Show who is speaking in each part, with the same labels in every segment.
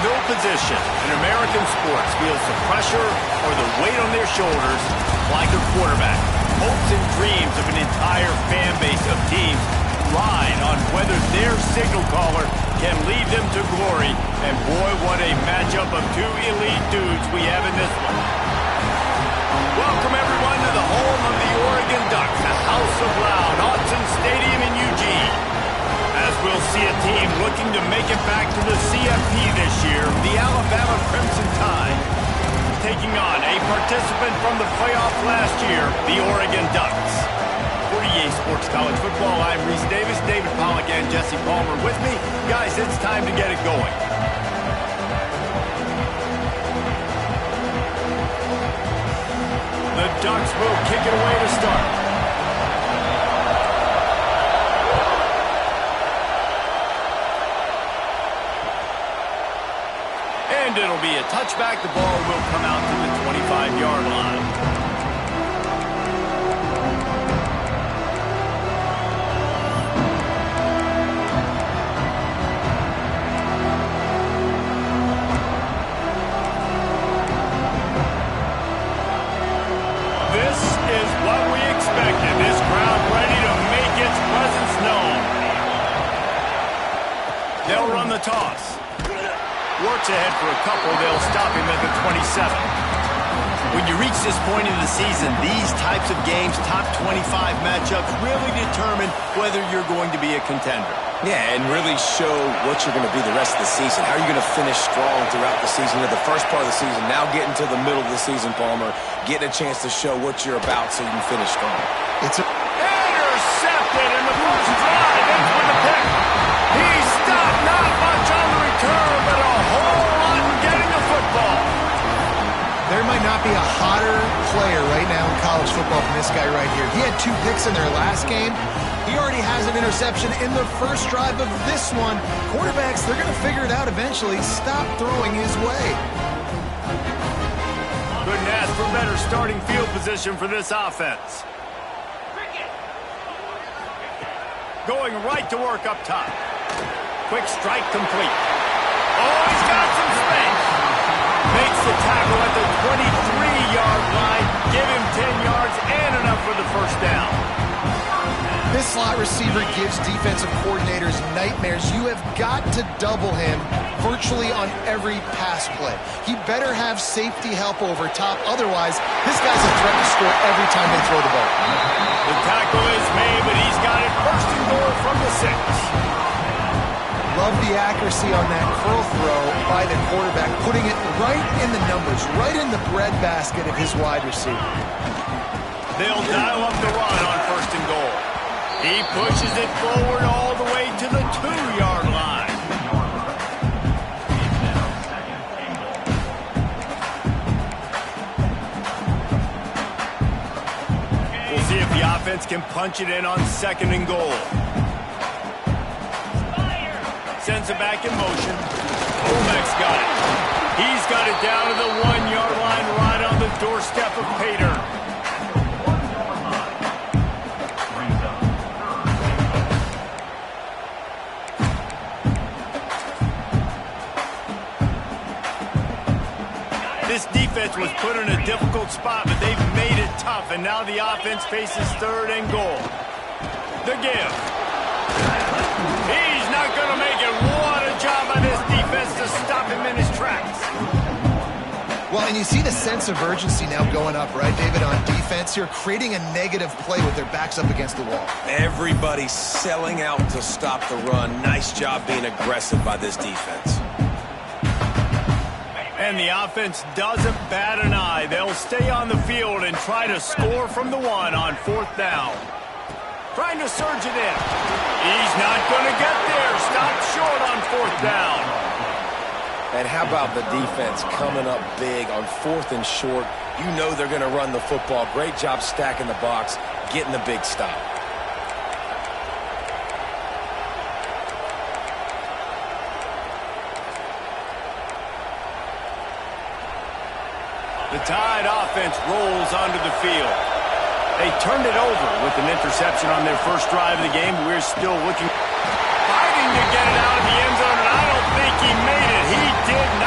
Speaker 1: field position in American sports feels the pressure or the weight on their shoulders like a quarterback. Hopes and dreams of an entire fan base of teams ride on whether their signal caller can lead them to glory. And boy, what a matchup of two elite dudes we have in this one. Welcome everyone to the home of the Oregon Ducks, the House of Loud, Autzen Stadium in Eugene. As we'll see a team looking to make it back to the CFP this year, the Alabama Crimson Tide, taking on a participant from the playoff last year, the Oregon Ducks. For EA Sports College Football, I'm Reese Davis, David Pollack, and Jesse Palmer with me. Guys, it's time to get it going. The Ducks will kick it away to start. And it'll be a touchback. The ball will come out to the 25-yard line. This is what we expected. This crowd ready to make its presence known. They'll run the toss. Works ahead for a couple. They'll stop him at the 27. When you reach this point in the season, these types of games, top 25 matchups, really determine whether you're going to be a contender.
Speaker 2: Yeah, and really show what you're going to be the rest of the season. How are you going to finish strong throughout the season, or the first part of the season, now getting to the middle of the season, Palmer, getting a chance to show what you're about so you can finish strong.
Speaker 1: It's intercepted in the first drive. Ends with a pick. He stopped, not much on the return, but a whole lot in getting the football.
Speaker 3: There might not be a hotter player right now in college football than this guy right here. He had 2 picks in their last game. He already has an interception in the first drive of this one. Quarterbacks, they're going to figure it out eventually. Stop throwing his way.
Speaker 1: Couldn't ask for better starting field position for this offense. Going right to work up top. Quick strike complete. Oh, he's got some space. Makes the tackle at the 23-yard line. Give him 10 yards and enough for the first down.
Speaker 3: This slot receiver gives defensive coordinators nightmares. You have got to double him virtually on every pass play. He better have safety help over top. Otherwise, this guy's a threat to score every time they throw the ball.
Speaker 1: The tackle is made, but he's got it first and goal from the 6.
Speaker 3: Love the accuracy on that curl throw by the quarterback, putting it right in the numbers, right in the breadbasket of his wide receiver.
Speaker 1: They'll dial up the run on first and goal. He pushes it forward all the way to the 2-yard line. We'll see if the offense can punch it in on second and goal. Sends it back in motion. Olmec's got it. He's got it down to the 1-yard line, right on the doorstep of Pater. This defense was put in a difficult spot, but they've made it tough, and now the offense faces third and goal. The give. He's not going to make it. What a job by this defense to stop him in his tracks.
Speaker 3: Well, and you see the sense of urgency now going up, right, David, on defense here, creating a negative play with their backs up against the wall.
Speaker 2: Everybody's selling out to stop the run. Nice job being aggressive by this defense.
Speaker 1: And the offense doesn't bat an eye. They'll stay on the field and try to score from the 1 on 4th down. Trying to surge it in. He's not going to get there. Stopped short on 4th down.
Speaker 2: And how about the defense coming up big on 4th and short? You know they're going to run the football. Great job stacking the box, getting the big stop.
Speaker 1: The Tide offense rolls onto the field. They turned it over with an interception on their first drive of the game. We're still looking, fighting to get it out of the end zone, and I don't think he made it. He did not.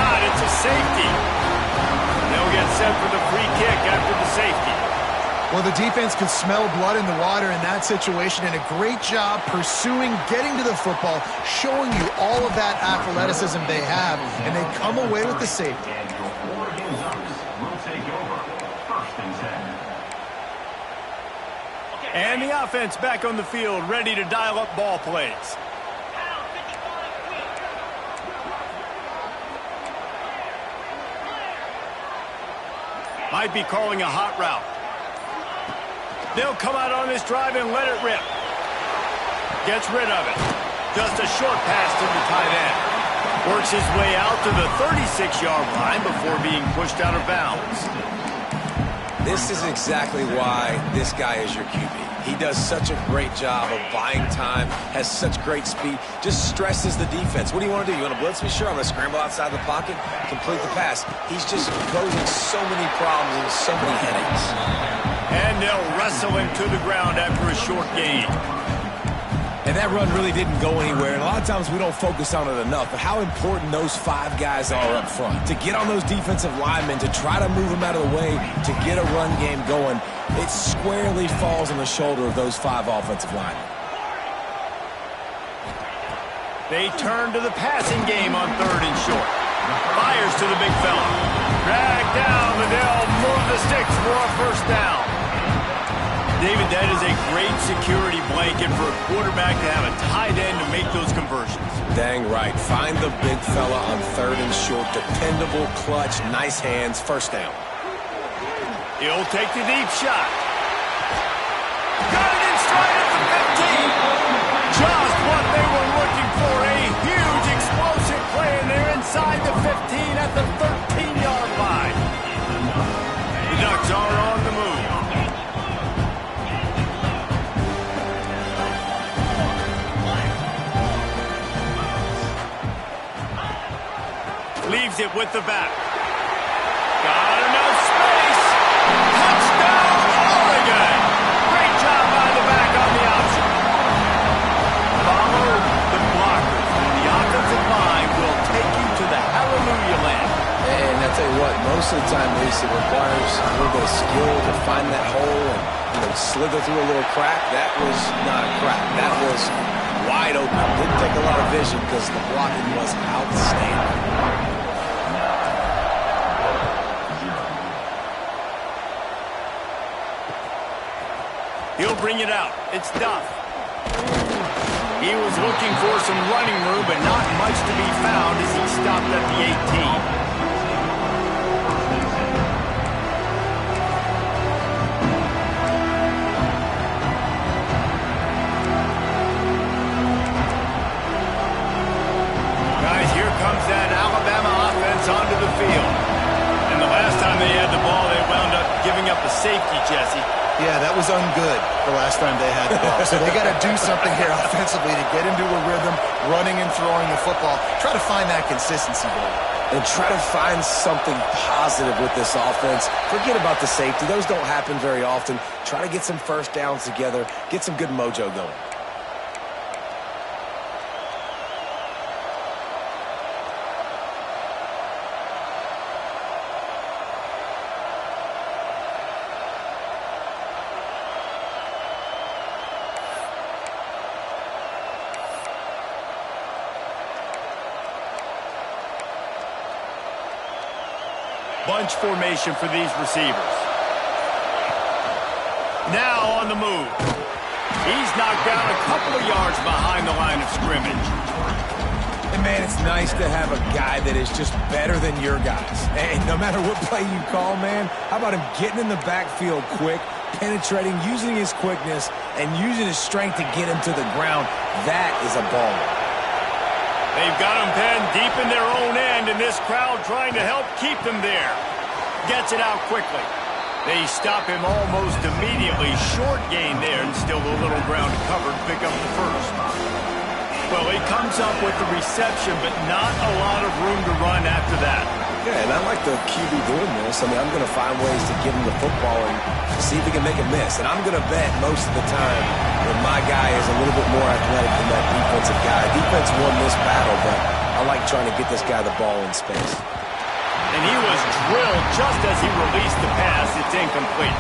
Speaker 1: safety. They'll get set for the free kick after the safety.
Speaker 3: Well, the defense could smell blood in the water in that situation, and a great job pursuing, getting to the football, showing you all of that athleticism they have, and they come away with the safety.
Speaker 1: And the offense back on the field, ready to dial up ball plays. Might be calling a hot route. They'll come out on this drive and let it rip. Gets rid of it. Just a short pass to the tight end. Works his way out to the 36-yard line before being pushed out of bounds.
Speaker 2: This is exactly why this guy is your QB. He does such a great job of buying time, has such great speed, just stresses the defense. What do you want to do? You want to blitz me? Sure, I'm going to scramble outside the pocket, complete the pass. He's just posing so many problems and so many headaches.
Speaker 1: And they'll wrestle him to the ground after a short gain.
Speaker 2: And that run really didn't go anywhere. And a lot of times we don't focus on it enough. But how important those 5 guys are up front. To get on those defensive linemen, to try to move them out of the way, to get a run game going, it squarely falls on the shoulder of those 5 offensive linemen.
Speaker 1: They turn to the passing game on 3rd and short. Fires to the big fella. Drag down, but they'll move the sticks for a first down. David, that is a great security blanket for a quarterback to have a tight end to make those conversions.
Speaker 2: Dang right. Find the big fella on 3rd and short. Dependable, clutch, nice hands, first down.
Speaker 1: He'll take the deep shot. Got it in stride at the 15. Just what they were looking for. A huge explosive play, and they're inside the 15 at the 13-yard line. The Ducks are on the move. Leaves it with the back. Got enough space. Touchdown, Oregon. Great job by the back on the option. Follow the blockers. The offensive line will take you to the hallelujah land.
Speaker 2: And I tell you what, most of the time, Reese, it requires a little bit of skill to find that hole and slither through a little crack. That was not a crack. That was wide open. Didn't take a lot of vision because the blocking was outstanding.
Speaker 1: He'll bring it out. It's Duff. He was looking for some running room, but not much to be found as he stopped at the 18. Guys, here comes that Alabama offense onto the field. And the last time they had the ball, they wound up giving up a safety, Jesse.
Speaker 3: Yeah, that was ungood the last time they had the ball. So they got to do something here offensively to get into a rhythm, running and throwing the football. Try to find that consistency, Bill.
Speaker 2: And try to find something positive with this offense. Forget about the safety. Those don't happen very often. Try to get some first downs together, get some good mojo going.
Speaker 1: Bunch formation for these receivers. Now on the move. He's knocked down a couple of yards behind the line of scrimmage.
Speaker 2: And man, it's nice to have a guy that is just better than your guys. And no matter what play you call, man, how about him getting in the backfield quick, penetrating, using his quickness, and using his strength to get him to the ground. That is a baller.
Speaker 1: They've got him penned deep in their own end, and this crowd trying to help keep them there. Gets it out quickly. They stop him almost immediately. Short gain there, and still a little ground covered. Pick up the first. Well, he comes up with the reception, but not a lot of room to run after that.
Speaker 2: Yeah, and I like the QB doing this. I mean, I'm going to find ways to get him the football and see if he can make a miss. And I'm going to bet most of the time that my guy is a little bit more athletic than that defensive guy. Defense won this battle, but I like trying to get this guy the ball in space.
Speaker 1: And he was drilled just as he released the pass. It's incomplete.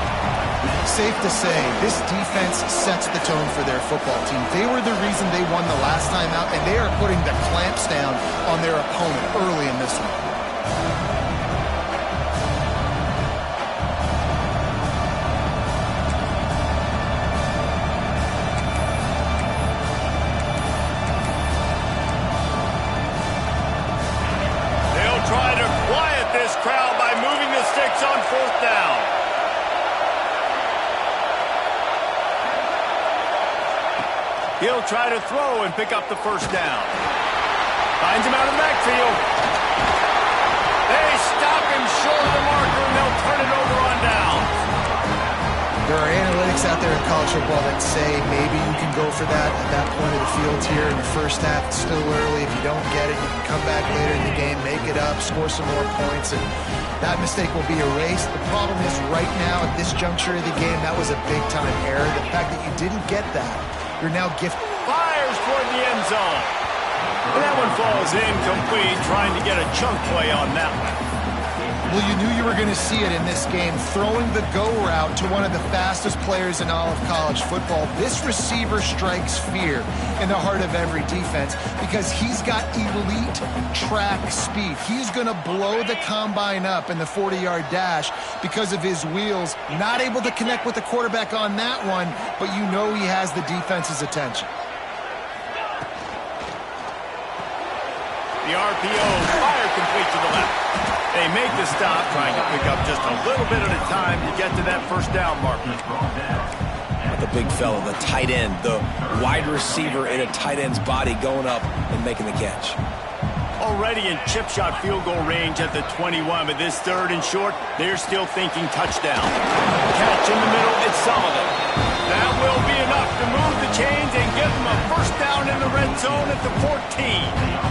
Speaker 3: Safe to say, this defense sets the tone for their football team. They were the reason they won the last time out, and they are putting the clamps down on their opponent early in this one.
Speaker 1: They'll try to quiet this crowd by moving the sticks on 4th down. He'll try to throw and pick up the 1st down. Finds him out of the backfield. They stop him short of the marker, and they'll turn it over on downs.
Speaker 3: There are analytics out there in college football that say maybe you can go for that at that point of the field here in the first half. It's still early. If you don't get it, you can come back later in the game, make it up, score some more points, and that mistake will be erased. The problem is right now at this juncture of the game, that was a big-time error. The fact that you didn't get that, you're now gifted.
Speaker 1: Fires toward the end zone. And that one falls incomplete, trying to get a chunk play on that one.
Speaker 3: Well, you knew you were going to see it in this game, throwing the go route to one of the fastest players in all of college football. This receiver strikes fear in the heart of every defense because he's got elite track speed. He's going to blow the combine up in the 40-yard dash because of his wheels. Not able to connect with the quarterback on that one, but you know he has the defense's attention.
Speaker 1: The RPO fire complete to the left. They make the stop, trying to pick up just a little bit at a time to get to that 1st down marker.
Speaker 2: The big fella, the tight end, the wide receiver in a tight end's body going up and making the catch.
Speaker 1: Already in chip shot field goal range at the 21, but this 3rd and short, they're still thinking touchdown. Catch in the middle, it's Sullivan. That will be enough to move the chains and give them a 1st down in the red zone at the 14.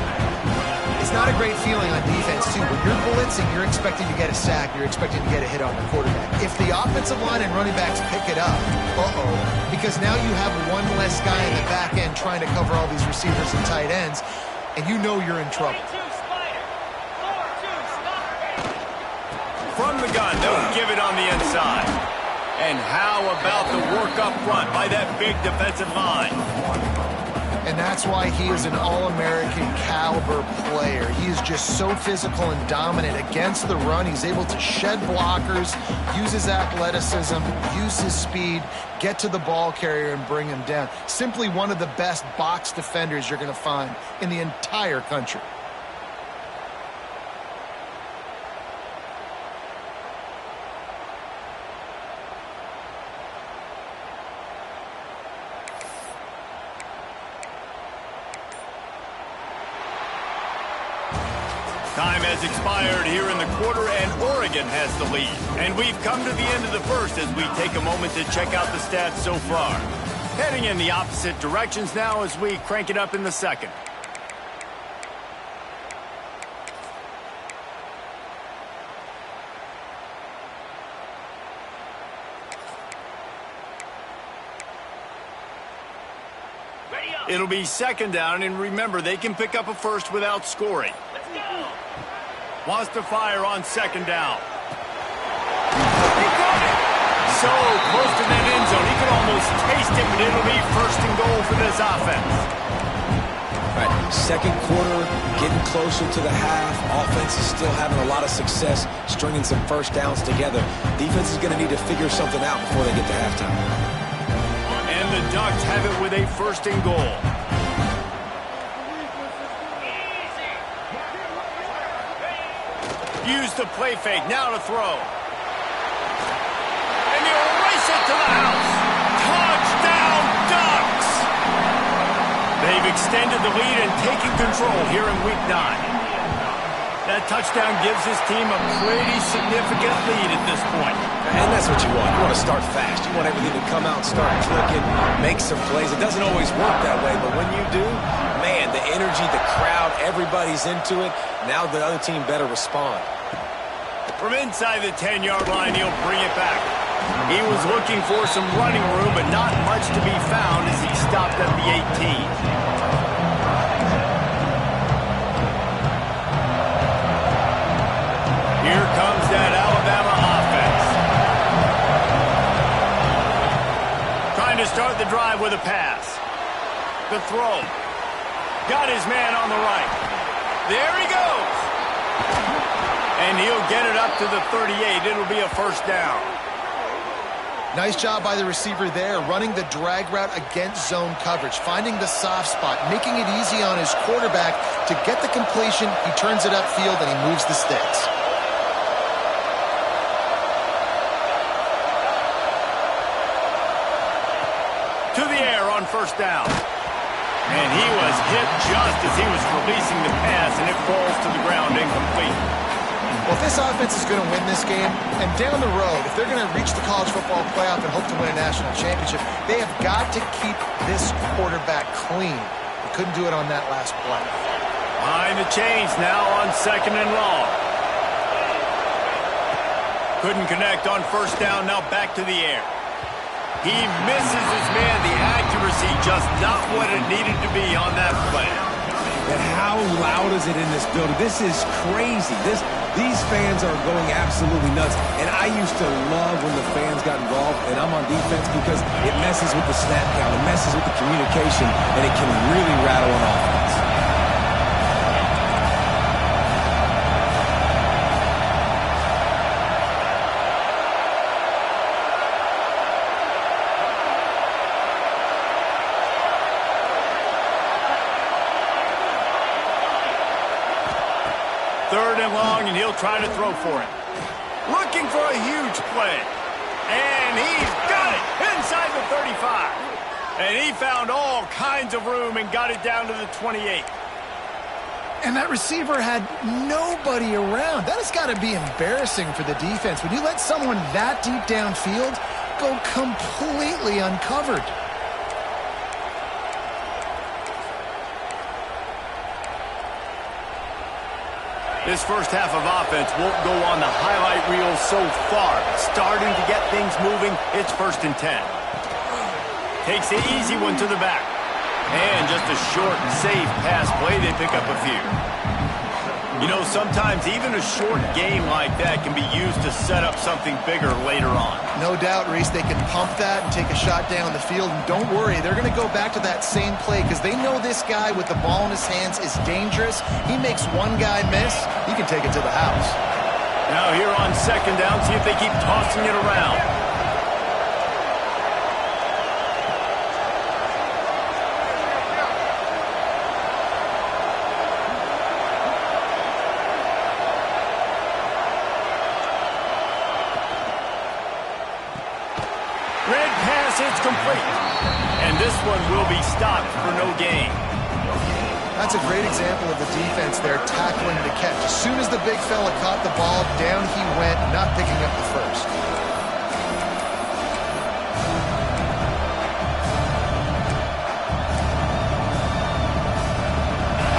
Speaker 3: It's not a great feeling on defense, too. When you're blitzing, you're expecting to get a sack. You're expecting to get a hit on the quarterback. If the offensive line and running backs pick it up, because now you have one less guy in the back end trying to cover all these receivers and tight ends, and you know you're in trouble.
Speaker 1: From the gun, they'll give it on the inside. And how about the work up front by that big defensive line?
Speaker 3: And that's why he is an All-American caliber player. He is just so physical and dominant against the run. He's able to shed blockers, use his athleticism, use his speed, get to the ball carrier and bring him down. Simply one of the best box defenders you're going to find in the entire country.
Speaker 1: Time has expired here in the quarter, and Oregon has the lead. And we've come to the end of the 1st as we take a moment to check out the stats so far. Heading in the opposite directions now as we crank it up in the 2nd. It'll be 2nd down, and remember, they can pick up a 1st without scoring. Wants to fire on 2nd down. He got it! So close to that end zone, he could almost taste it, but it'll be 1st and goal for this offense.
Speaker 2: All right, 2nd quarter, getting closer to the half. Offense is still having a lot of success stringing some 1st downs together. Defense is going to need to figure something out before they get to halftime.
Speaker 1: And the Ducks have it with a 1st and goal. Use the play fake, now to throw. And he'll race it to the house. Touchdown, Ducks! They've extended the lead and taken control here in Week 9. That touchdown gives his team a pretty significant lead at this point.
Speaker 2: And that's what you want. You want to start fast. You want everything to come out and start clicking, make some plays. It doesn't always work that way, but when you do, man, the energy, the crowd, everybody's into it. Now the other team better respond.
Speaker 1: From inside the 10-yard line, he'll bring it back. He was looking for some running room, but not much to be found as he stopped at the 18. with a pass. The throw. Got his man on the right. There he goes. And he'll get it up to the 38. It'll be a first down.
Speaker 3: Nice job by the receiver there, running the drag route against zone coverage, finding the soft spot, making it easy on his quarterback to get the completion. He turns it upfield and he moves the sticks.
Speaker 1: To the air on first down. And he was hit just as he was releasing the pass, and it falls to the ground incomplete.
Speaker 3: Well, if this offense is going to win this game, and down the road, if they're going to reach the college football playoff and hope to win a national championship, they have got to keep this quarterback clean. They couldn't do it on that last play.
Speaker 1: Behind the chains now on second and long. Couldn't connect on first down, now back to the air. He misses his man. The accuracy just not what it needed to be on that play.
Speaker 2: And how loud is it in this building? This is crazy. These fans are going absolutely nuts. And I used to love when the fans got involved, and I'm on defense because it messes with the snap count, it messes with the communication, and it can really rattle an offense.
Speaker 1: Third and long, and he'll try to throw for it. Looking for a huge play. And he's got it inside the 35. And he found all kinds of room and got it down to the 28.
Speaker 3: And that receiver had nobody around. That has got to be embarrassing for the defense. When you let someone that deep downfield go completely uncovered.
Speaker 1: This first half of offense won't go on the highlight reel so far. Starting to get things moving, it's 1st and 10. Takes the easy one to the back. And just a short, safe pass play, they pick up a few. You know, sometimes even a short game like that can be used to set up something bigger later on.
Speaker 3: No doubt, Reese, they can pump that and take a shot down the field. And don't worry, they're going to go back to that same play because they know this guy with the ball in his hands is dangerous. He makes one guy miss, he can take it to the house.
Speaker 1: Now here on second down, see if they keep tossing it around. Red pass, it's complete. And this one will be stopped for no gain.
Speaker 3: That's a great example of the defense there tackling the catch. As soon as the big fella caught the ball, down he went, not picking up the first.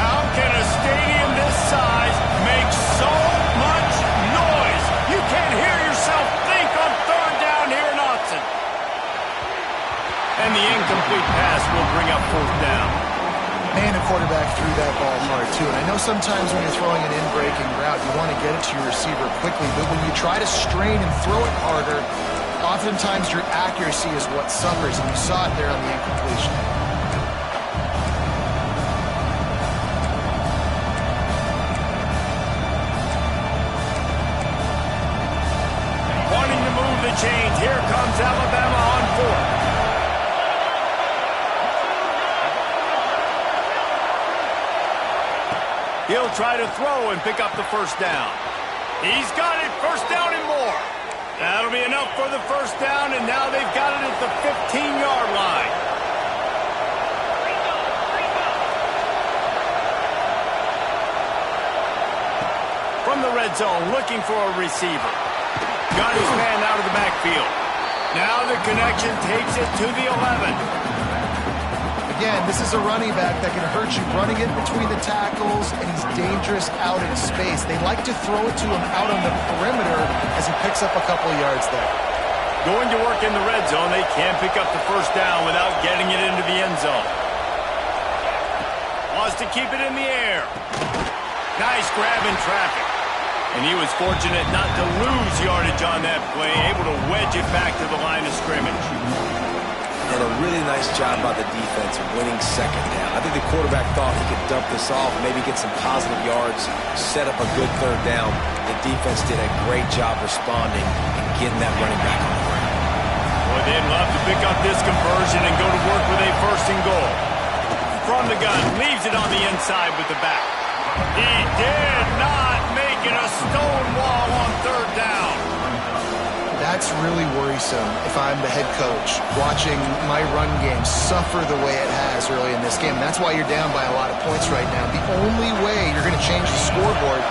Speaker 1: How can a stadium this size make so much noise? You can't hear yourself think on third down here in Austin. And the incomplete pass will bring up fourth down.
Speaker 3: Man, the quarterback threw that ball hard, too. And I know sometimes when you're throwing an in-breaking route, you want to get it to your receiver quickly. But when you try to strain and throw it harder, oftentimes your accuracy is what suffers. And you saw it there on the incompletion.
Speaker 1: Wanting to move the chains. Here comes Alabama on fourth. He'll try to throw and pick up the first down. He's got it, first down and more. That'll be enough for the first down, and now they've got it at the 15-yard line. From the red zone, looking for a receiver. Got his man out of the backfield. Now the connection takes it to the 11.
Speaker 3: Again, this is a running back that can hurt you running it between the tackles, and he's dangerous out in space. They like to throw it to him out on the perimeter as he picks up a couple of yards there.
Speaker 1: Going to work in the red zone, they can't pick up the first down without getting it into the end zone. Wants to keep it in the air. Nice grab in traffic. And he was fortunate not to lose yardage on that play, able to wedge it back to the line of scrimmage.
Speaker 2: And and a really nice job by the defense winning second down. I think the quarterback thought he could dump this off, maybe get some positive yards, set up a good third down. The defense did a great job responding and getting that running back on the ground.
Speaker 1: Boy, they'd love to pick up this conversion and go to work with a first and goal. From the gun, leaves it on the inside with the back. He did not make it a stone wall on third down.
Speaker 3: That's really worrisome if I'm the head coach, watching my run game suffer the way it has early in this game. And that's why you're down by a lot of points right now. The only way you're going to change the scoreboard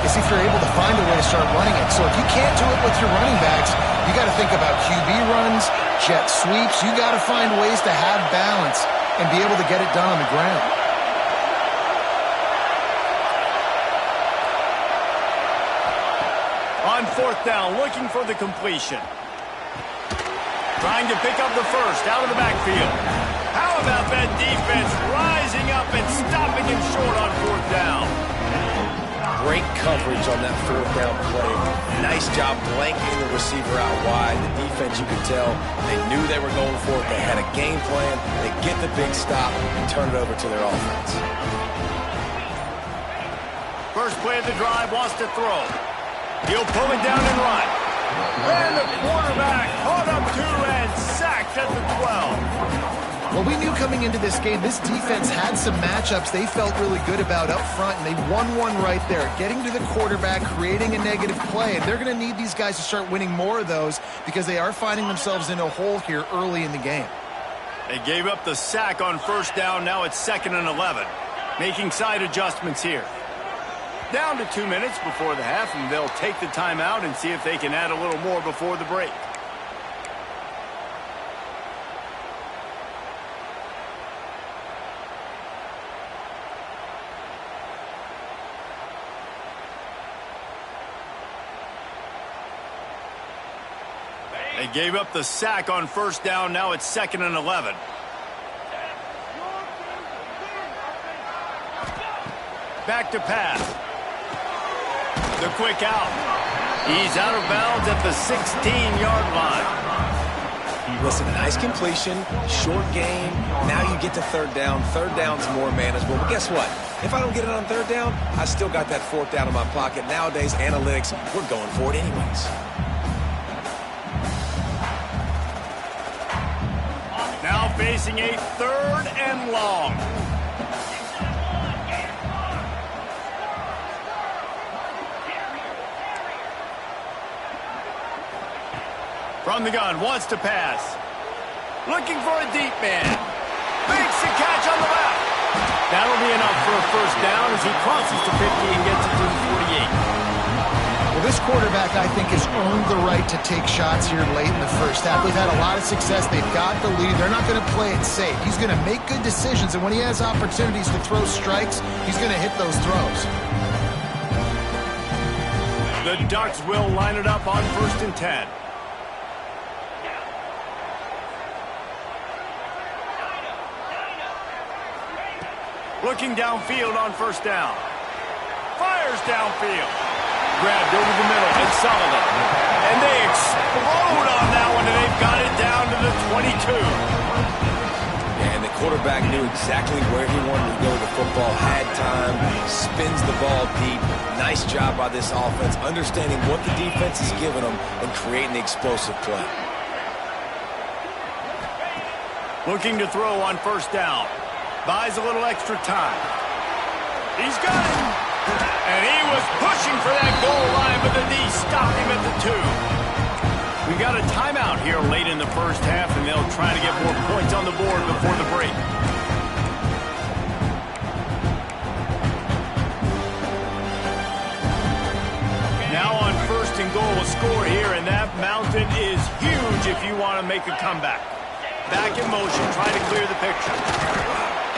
Speaker 3: is if you're able to find a way to start running it. So if you can't do it with your running backs, you got to think about QB runs, jet sweeps. You got to find ways to have balance and be able to get it done on the ground.
Speaker 1: On fourth down, looking for the completion. Trying to pick up the first out of the backfield. How about that defense rising up and stopping him short on fourth down?
Speaker 2: Great coverage on that fourth down play. Nice job blanketing the receiver out wide. The defense, you could tell, they knew they were going for it. They had a game plan. They get the big stop and turn it over to their offense.
Speaker 1: First play of the drive, wants to throw. He'll pull it down and run. And the quarterback caught up to and sacked at the 12.
Speaker 3: Well, we knew coming into this game, this defense had some matchups they felt really good about up front, and they won one right there, getting to the quarterback, creating a negative play. And they're going to need these guys to start winning more of those because they are finding themselves in a hole here early in the game.
Speaker 1: They gave up the sack on first down. Now it's 2nd and 11. Making side adjustments here. Down to 2 minutes before the half, and they'll take the timeout and see if they can add a little more before the break. They gave up the sack on first down. Now it's 2nd and 11. Back to pass. The quick out. He's out of bounds at the 16-yard line.
Speaker 2: Listen, nice completion, short game. Now you get to third down. Third down's more manageable. But guess what? If I don't get it on third down, I still got that fourth down in my pocket. Nowadays, analytics, we're going for it anyways.
Speaker 1: Now facing a 3rd and long. From the gun, wants to pass. Looking for a deep man. Makes the catch on the left. That'll be enough for a first down as he crosses the 50 and gets it to the 48.
Speaker 3: Well, this quarterback, I think, has earned the right to take shots here late in the first half. They've had a lot of success. They've got the lead. They're not going to play it safe. He's going to make good decisions, and when he has opportunities to throw strikes, he's going to hit those throws.
Speaker 1: The Ducks will line it up on 1st and 10. Looking downfield on first down. Fires downfield. Grabbed over the middle and Sullivan. And they explode on that one, and they've got it down to the 22.
Speaker 2: And the quarterback knew exactly where he wanted to go with the football, had time, spins the ball deep. Nice job by this offense, understanding what the defense is giving them and creating the explosive play.
Speaker 1: Looking to throw on first down. Buys a little extra time. He's got it. And he was pushing for that goal line, but the knee stopped him at the 2. We got a timeout here late in the first half, and they'll try to get more points on the board before the break. Now on 1st and goal, a score here, and that mountain is huge if you want to make a comeback. Back in motion, trying to clear the picture.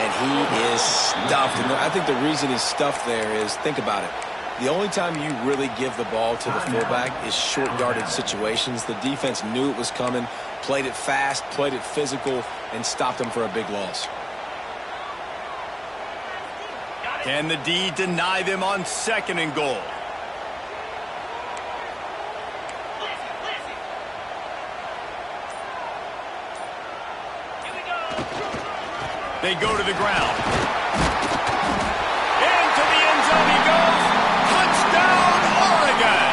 Speaker 2: And he is stuffed. And I think the reason he's stuffed there is, think about it. The only time you really give the ball to the fullback is short yardage situations. The defense knew it was coming, played it fast, played it physical, and stopped him for a big loss.
Speaker 1: Can the D deny them on 2nd and goal? They go to the ground. Into the end zone he goes. Touchdown, Oregon!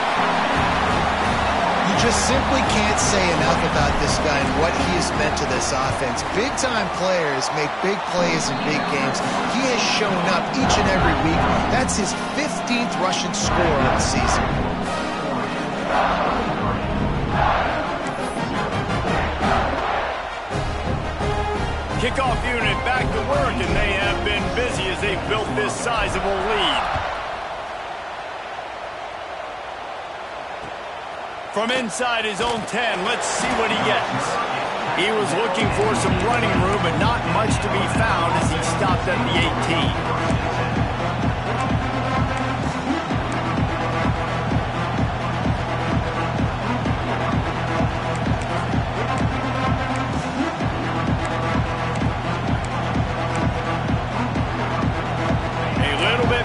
Speaker 3: You just simply can't say enough about this guy and what he has meant to this offense. Big-time players make big plays in big games. He has shown up each and every week. That's his 15th rushing score of the season.
Speaker 1: Kickoff unit back to work, and they have been busy as they've built this sizable lead. From inside his own 10, let's see what he gets. He was looking for some running room, but not much to be found as he stopped at the 18.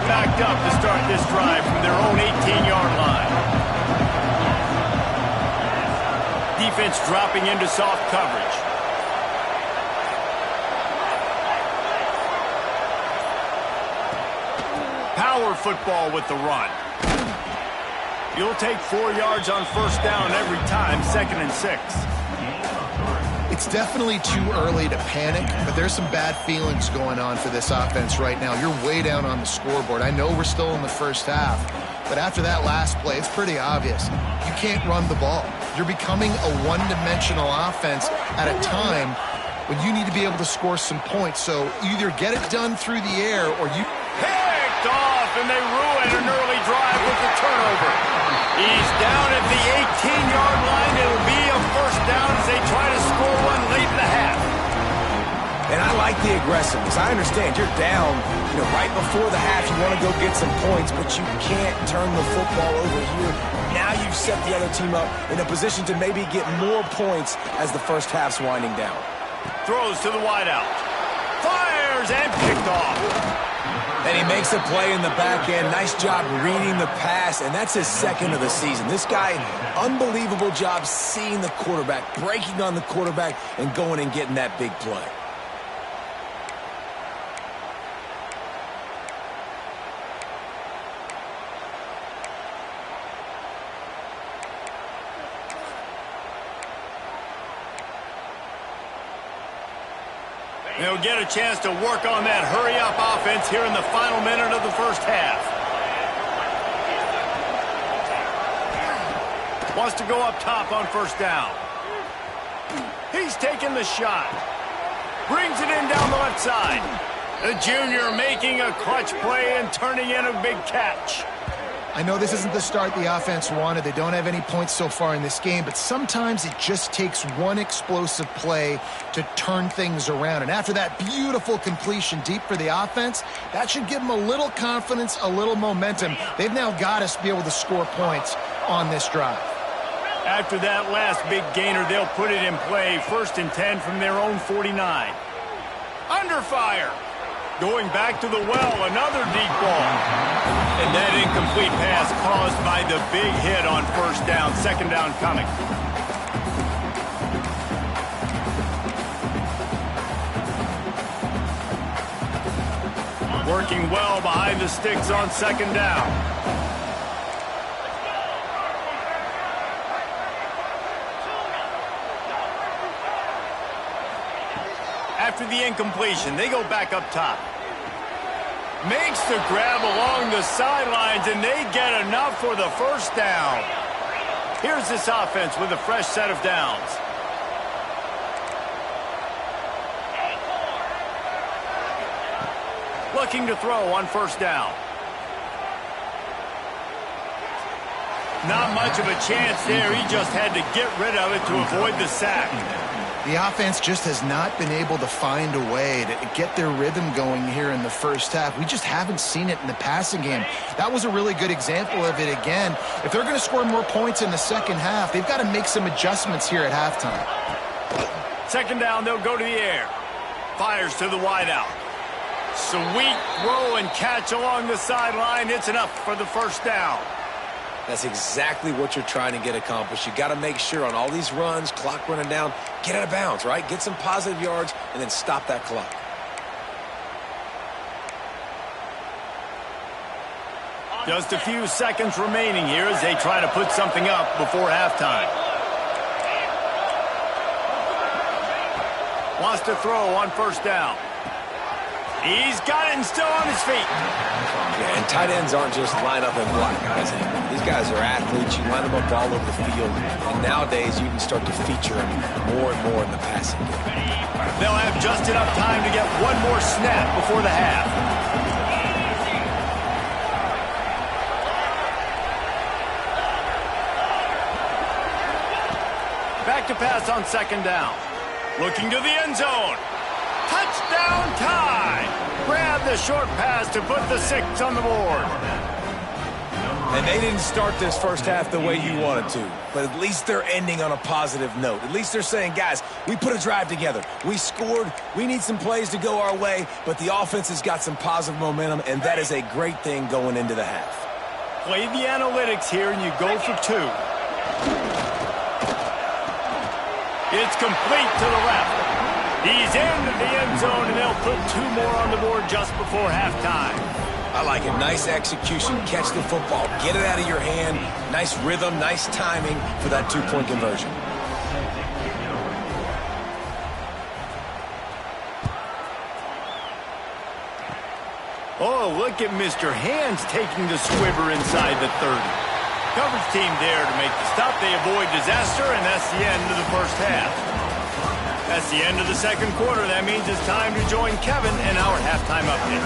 Speaker 1: Backed up to start this drive from their own 18-yard line. Defense dropping into soft coverage. Power football with the run. You'll take 4 yards on first down every time, 2nd and 6.
Speaker 3: It's definitely too early to panic, but there's some bad feelings going on for this offense right now. You're way down on the scoreboard. I know we're still in the first half, but after that last play, it's pretty obvious. You can't run the ball. You're becoming a one-dimensional offense at a time when you need to be able to score some points. So either get it done through the air or you...
Speaker 1: Picked off, and they ruin an early drive with the turnover. He's down at the 18-yard line. It'll be a first down as they try to score one late in the half.
Speaker 2: And I like the aggressiveness. I understand you're down, right before the half. You want to go get some points, but you can't turn the football over here. Now you've set the other team up in a position to maybe get more points as the first half's winding down.
Speaker 1: Throws to the wideout. Fires and picked off.
Speaker 2: And he makes a play in the back end. Nice job reading the pass, and that's his 2nd of the season. This guy, unbelievable job seeing the quarterback, breaking on the quarterback, and going and getting that big play.
Speaker 1: They'll get a chance to work on that hurry-up offense here in the final minute of the first half. Wants to go up top on first down. He's taking the shot. Brings it in down the left side. The junior making a clutch play and turning in a big catch.
Speaker 3: I know this isn't the start the offense wanted. They don't have any points so far in this game, but sometimes it just takes one explosive play to turn things around. And after that beautiful completion deep for the offense, that should give them a little confidence, a little momentum. They've now got us to be able to score points on this drive.
Speaker 1: After that last big gainer, they'll put it in play. 1st and 10 from their own 49. Under fire. Going back to the well, another deep ball. And that incomplete pass caused by the big hit on first down. 2nd down coming. Working well behind the sticks on 2nd down. After the incompletion, they go back up top. Makes the grab along the sidelines, and they get enough for the first down. Here's this offense with a fresh set of downs. Looking to throw on first down. Not much of a chance there. He just had to get rid of it to avoid the sack.
Speaker 3: The offense just has not been able to find a way to get their rhythm going here in the first half. We just haven't seen it in the passing game. That was a really good example of it again. If they're going to score more points in the second half, they've got to make some adjustments here at halftime.
Speaker 1: 2nd down, they'll go to the air. Fires to the wideout. Sweet throw and catch along the sideline. It's enough for the first down.
Speaker 2: That's exactly what you're trying to get accomplished. You got to make sure on all these runs, clock running down, get out of bounds, right? Get some positive yards and then stop that clock.
Speaker 1: Just a few seconds remaining here as they try to put something up before halftime. Wants to throw on first down. He's got it and still on his feet.
Speaker 2: Yeah, and tight ends aren't just line up and block guys anymore. These guys are athletes. You line them up all over the field. And nowadays, you can start to feature them more and more in the passing game.
Speaker 1: They'll have just enough time to get one more snap before the half. Back to pass on second down. Looking to the end zone. Touchdown tie. Grab the short pass to put the 6 on the board.
Speaker 2: And they didn't start this first half the way you wanted to, but at least they're ending on a positive note. At least they're saying, guys, we put a drive together. We scored. We need some plays to go our way, but the offense has got some positive momentum, and that is a great thing going into the half.
Speaker 1: Play the analytics here, and you go for 2. It's complete to the left. He's into the end zone, and they'll put 2 more on the board just before halftime.
Speaker 2: I like it. Nice execution. Catch the football. Get it out of your hand. Nice rhythm, nice timing for that 2-point conversion.
Speaker 1: Oh, look at Mr. Hands taking the swiver inside the 30. Coverage team there to make the stop. They avoid disaster, and that's the end of the first half. That's the end of the second quarter. That means it's time to join Kevin in our halftime update.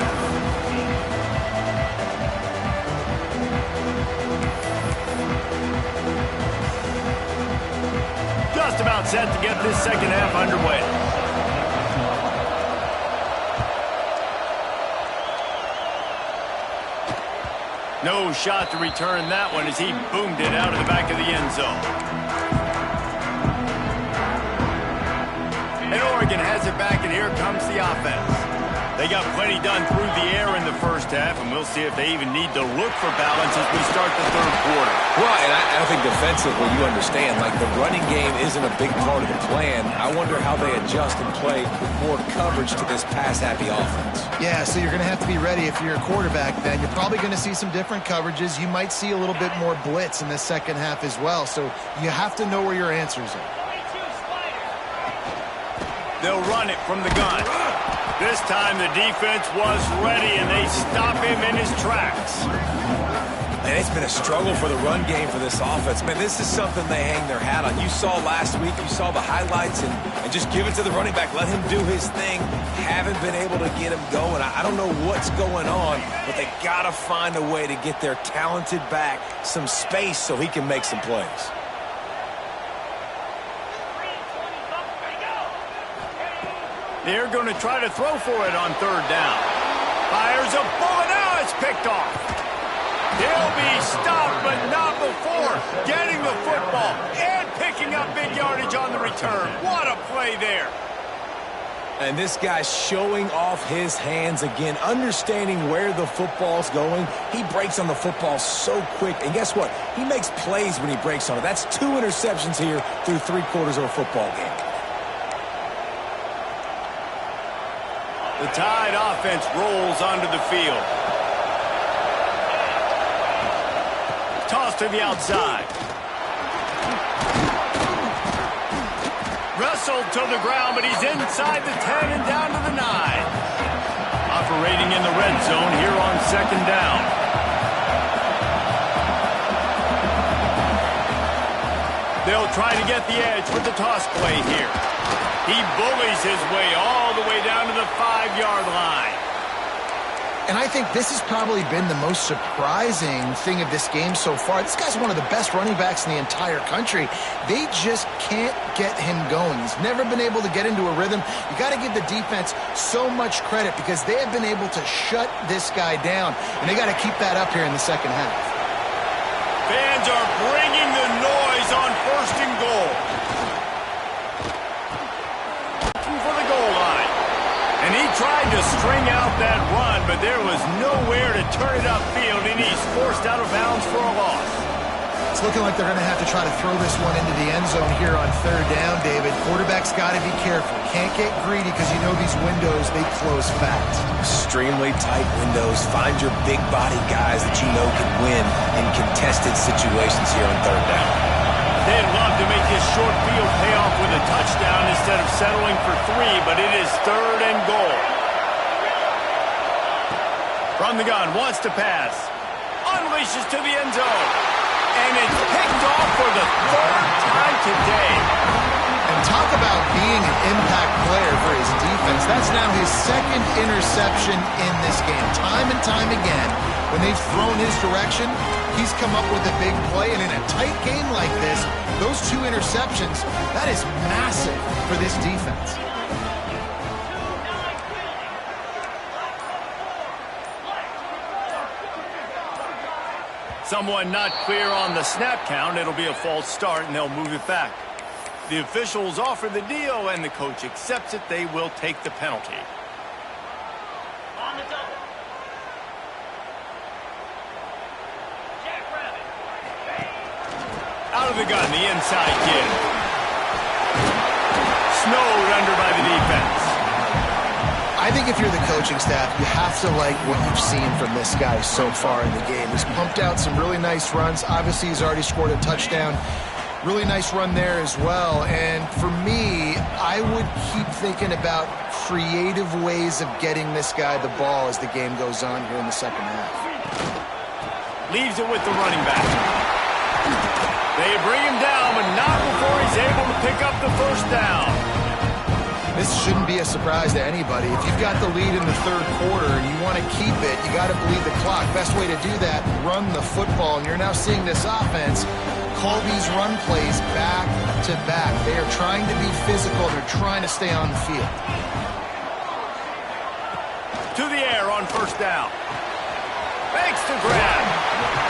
Speaker 1: Just about set to get this second half underway. No shot to return that one as he boomed it out of the back of the end zone. And Oregon has it back, and here comes the offense. They got plenty done through the air in the first half, and we'll see if they even need to look for balance as we start the third quarter.
Speaker 2: Well, and I think defensively, you understand, like the running game isn't a big part of the plan. I wonder how they adjust and play with more coverage to this pass-happy offense.
Speaker 3: Yeah, so you're going to have to be ready if you're a quarterback, Ben. You're probably going to see some different coverages. You might see a little bit more blitz in the second half as well, so you have to know where your answers are.
Speaker 1: They'll run it from the gun. This time the defense was ready, and they stop him in his tracks.
Speaker 2: And it's been a struggle for the run game for this offense. Man, this is something they hang their hat on. You saw last week, you saw the highlights, and just give it to the running back. Let him do his thing. Haven't been able to get him going. I don't know what's going on, but they got to find a way to get their talented back some space so he can make some plays.
Speaker 1: They're going to try to throw for it on third down. Fires a bullet. Now it's picked off. He'll be stopped, but not before getting the football and picking up big yardage on the return. What a play there.
Speaker 2: And this guy's showing off his hands again, understanding where the football's going. He breaks on the football so quick. And guess what? He makes plays when he breaks on it. That's 2 interceptions here through 3 quarters of a football game.
Speaker 1: The Tide offense rolls onto the field. Toss to the outside. Wrestled to the ground, but he's inside the 10 and down to the 9. Operating in the red zone here on second down. They'll try to get the edge with the toss play here. He bullies his way all the way down to the 5-yard line.
Speaker 3: And I think this has probably been the most surprising thing of this game so far. This guy's one of the best running backs in the entire country. They just can't get him going. He's never been able to get into a rhythm. You got to give the defense so much credit because they have been able to shut this guy down. And they got to keep that up here in the second half.
Speaker 1: Fans are bringing the noise on first and goal. For the goal line. And he tried to string out that run, but there was nowhere to turn it upfield, and he's forced out of bounds for a loss.
Speaker 3: It's looking like they're going to have to try to throw this one into the end zone here on third down, David. Quarterback's got to be careful. Can't get greedy because you know these windows, they close fast.
Speaker 2: Extremely tight windows. Find your big body guys that you know can win in contested situations here on third down.
Speaker 1: They'd love to make this short field pay off with a touchdown instead of settling for 3, but it is third and goal. From the gun, wants to pass. Unleashes to the end zone. And it's picked off for the third time today.
Speaker 3: And talk about being an impact player for his defense. That's now his second interception in this game. Time and time again, when they've thrown his direction, he's come up with a big play. And in a tight game like this, those 2 interceptions, that is massive for this defense.
Speaker 1: Someone not clear on the snap count. It'll be a false start, and they'll move it back. The officials offer the deal, and the coach accepts it. They will take the penalty. Out of the gun, the inside kid. Snowed under by the defense.
Speaker 3: I think if you're the coaching staff, you have to like what you've seen from this guy so far in the game. He's pumped out some really nice runs. Obviously, he's already scored a touchdown. Really nice run there as well. And for me, I would keep thinking about creative ways of getting this guy the ball as the game goes on here in the second half.
Speaker 1: Leaves it with the running back. They bring him down, but not before he's able to pick up the first down.
Speaker 3: This shouldn't be a surprise to anybody. If you've got the lead in the third quarter and you want to keep it, you got to bleed the clock. Best way to do that, run the football. And you're now seeing this offense call these run plays back to back. They are trying to be physical. They're trying to stay on the field.
Speaker 1: To the air on first down. Makes the grab.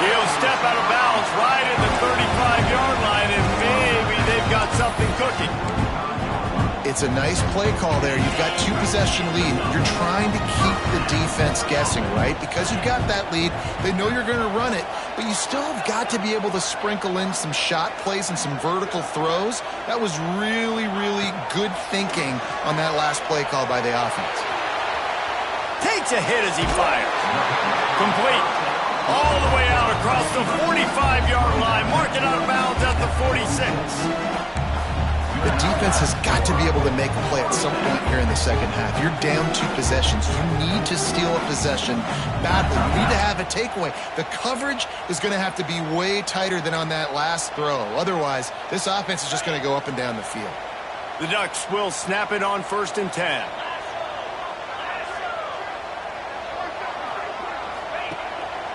Speaker 1: He'll step out of bounds right at the 35-yard line, and maybe they've got something cooking.
Speaker 3: It's a nice play call there. You've got 2-possession lead. You're trying to keep the defense guessing, right? Because you've got that lead, they know you're going to run it, but you still have got to be able to sprinkle in some shot plays and some vertical throws. That was really, really good thinking on that last play call by the offense.
Speaker 1: Takes a hit as he fires. Complete. All the way out across the 45-yard line. Marking out of bounds at the 46.
Speaker 3: The defense has got to be able to make a play at some point here in the second half. You're down 2 possessions. You need to steal a possession badly. You need to have a takeaway. The coverage is going to have to be way tighter than on that last throw. Otherwise, this offense is just going to go up and down the field.
Speaker 1: The Ducks will snap it on 1st and 10.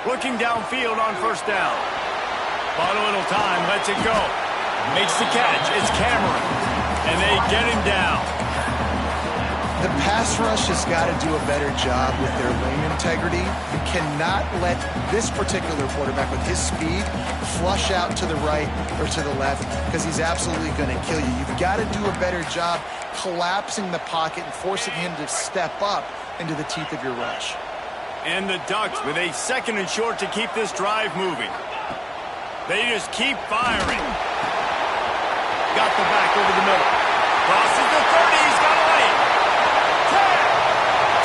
Speaker 1: Looking downfield on first down. Bought a little time, lets it go. Makes the catch. It's Cameron. And they get him down.
Speaker 3: The pass rush has got to do a better job with their lane integrity. You cannot let this particular quarterback with his speed flush out to the right or to the left because he's absolutely going to kill you. You've got to do a better job collapsing the pocket and forcing him to step up into the teeth of your rush.
Speaker 1: And the Ducks with a 2nd and short to keep this drive moving. They just keep firing. Got the back over the middle. Crosses the 30. He's got a lane. 10.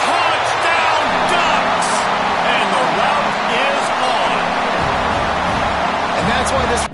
Speaker 1: Touchdown, Ducks. And the route is on.
Speaker 3: And that's why this